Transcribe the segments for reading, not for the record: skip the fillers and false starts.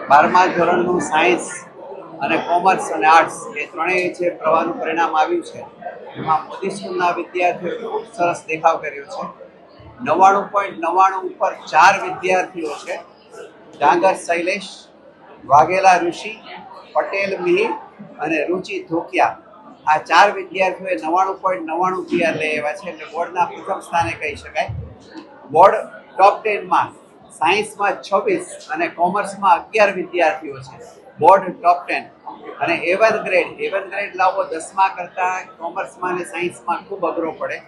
12મા ધોરણનું science અને commerce અને arts એ ત્રણેય જે પ્રવાહનું પરિણામ આવ્યું છે એમાં મોદી સ્કૂલના વિદ્યાર્થીઓએ ખૂબ સરસ દેખાવ કર્યો છે. 99.99 ઉપર 4 વિદ્યાર્થીઓ છે. ડાંગર શૈલેષ, વાઘેલા ઋષિ, પટેલ મિહિર અને રુચિ ધોકિયા, આ 4 વિદ્યાર્થીઓએ 99.99 PR લઈ આવ્યા છે, એટલે બોર્ડના પ્રથમ સ્થાને કહી શકાય. બોર્ડ ટોપ 10માં સાયન્સમાં 26 અને કોમર્સમાં 11 વિદ્યાર્થીઓ છે. બોર્ડ ટોપ 10 અને A1 ગ્રેડ લાવવો 10મા કરતાં કોમર્સમાં અને સાયન્સમાં ખૂબ અઘરો પડે.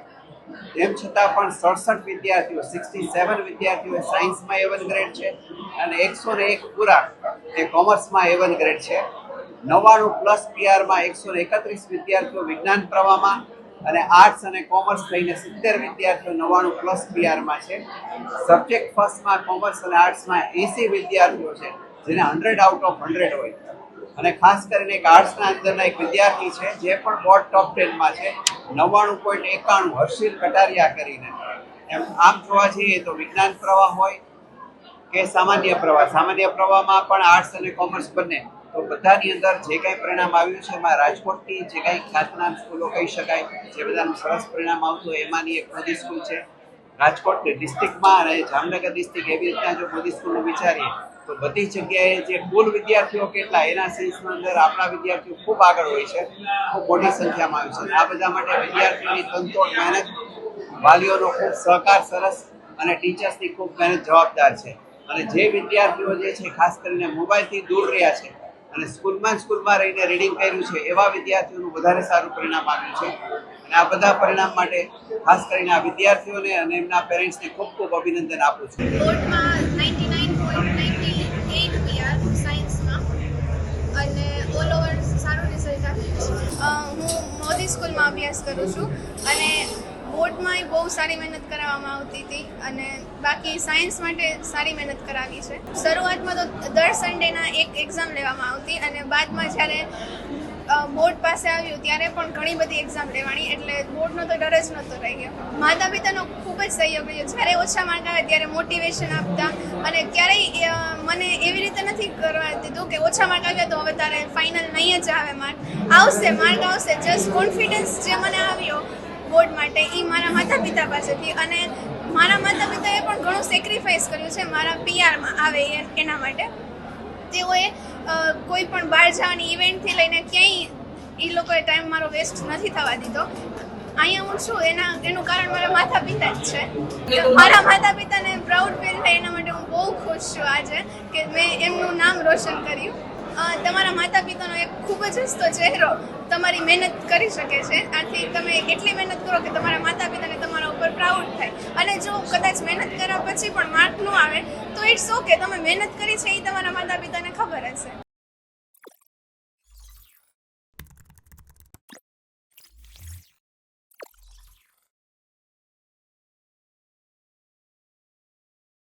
તેમ છતાં પણ 67 વિદ્યાર્થીઓ 67 વિદ્યાર્થીઓ સાયન્સમાં A1 ગ્રેડ છે અને 101 પૂરા એ કોમર્સમાં A1 ગ્રેડ છે. 99+ PRમાં 131 વિદ્યાર્થીઓ વિજ્ઞાન પ્રવાહમાં અને આર્ટ્સ અને કોમર્સ થઈને 70 વિદ્યાર્થીઓ 99+ PRમાં છે. સબ્જેક્ટ ફર્સ્ટમાં કોમર્સ અને આર્ટ્સમાં 80 વિદ્યાર્થીઓ છે, જેને 100 આઉટ ઓફ 100 હોય. અને ખાસ કરીને એક આર્ટ્સના અંદરના એક વિદ્યાર્થી છે જે પણ બોર્ડ ટોપ 10માં છે, 99.91 હર્ષિલ કટારિયા કરીને. એમ આમ જોવા જઈએ તો વિજ્ઞાન પ્રવાહ હોય કે સામાન્ય પ્રવાહમાં પણ આર્ટ્સ અને કોમર્સ બંને, તો બધાની અંદર જે કાંઈ પરિણામ આવ્યું છે એમાં રાજકોટની જે કાંઈ ખ્યાતનામ સ્કૂલો કહી શકાય, જે બધાનું સરસ પરિણામ આવતું હોય એમાંની એક મોદી સ્કૂલ છે. રાજકોટ ડિસ્ટ્રિક્ટમાં અને જામનગર ડિસ્ટ્રિક્ટ એવી રીતના જો મોદી સ્કૂલનું વિચારીએ તો બધી જગ્યાએ જે કુલ વિદ્યાર્થીઓ કેટલા એના સેન્સની અંદર આપણા વિદ્યાર્થીઓ ખૂબ આગળ હોય છે, ખૂબ મોટી સંખ્યામાં આવે છે. આ બધા માટે વિદ્યાર્થીઓની તનતોડ મહેનત, વાલીઓનો ખૂબ સહકાર સરસ અને ટીચર્સની ખૂબ મહેનત જવાબદાર છે. અને જે વિદ્યાર્થીઓ જે છે ખાસ કરીને મોબાઈલથી દૂર રહ્યા છે અને સ્કૂલમાં રહીને રીડિંગ કર્યું છે એવા વિદ્યાર્થીઓનું વધારે સારું પરિણામ આવ્યું છે. અને આ બધા પરિણામ માટે ખાસ કરીને આ વિદ્યાર્થીઓને અને એમના પેરેન્ટ્સને ખૂબ ખૂબ અભિનંદન આપું છું. બોર્ડમાં 99.98 PR સાયન્સમાં અને ઓલ ઓવર સારું રિઝલ્ટ આવ્યું છે. હું મોદી સ્કૂલમાં અભ્યાસ કરું છું અને બોર્ડમાં બહુ સારી મહેનત કરાવવામાં આવતી હતી અને બાકી સાયન્સ માટે સારી મહેનત કરાવી છે. શરૂઆતમાં તો દર સન્ડેના એક એક્ઝામ લેવામાં આવતી અને બાદમાં જ્યારે બોર્ડ પાસે આવ્યું ત્યારે પણ ઘણી બધી એક્ઝામ લેવાની, એટલે બોર્ડનો તો ડર જ નહોતો રહી ગયો. માતા પિતાનો ખૂબ જ સહયોગ રહ્યો. જ્યારે ઓછા માર્ક આવે ત્યારે મોટિવેશન આપતા અને ક્યારેય મને એવી રીતે નથી કરવા દીધું કે ઓછા માર્ક આવ્યા તો હવે તારે ફાઇનલ નહીં જ આવે, માર્ક આવશે. જસ્ટ કોન્ફિડન્સ જે મને આવ્યો બોર્ડ માટે એ મારા માતા પિતા પાસેથી, અને મારા માતા પિતાએ પણ ઘણું સેક્રિફાઈસ કર્યું છે મારા PRમાં આવે એના માટે. તેઓએ કોઈ પણ બહાર જવાની ઇવેન્ટથી લઈને ક્યાંય એ લોકોએ ટાઈમ મારો વેસ્ટ નથી થવા દીધો. અહીંયા હું છું એનું કારણ મારા માતા પિતા જ છે. મારા માતા પિતાને પ્રાઉડ ફીલ થાય એના માટે હું બહુ ખુશ છું આજે કે મેં એમનું નામ રોશન કર્યું. તમારા માતા પિતાનો એક ખૂબ જ હસતો ચહેરો તમારી મહેનત કરી શકે છે. આથી તમે એટલી મહેનત કરો કે તમારા માતા પિતાને તમારા ઉપર પ્રાઉડ થાય. અને જો કદાચ મહેનત કર્યા પછી પણ માર્ક ન આવે તો ઇટ્સ ઓકે, તમે મહેનત કરી છે એ તમારા માતા પિતાને ખબર હશે.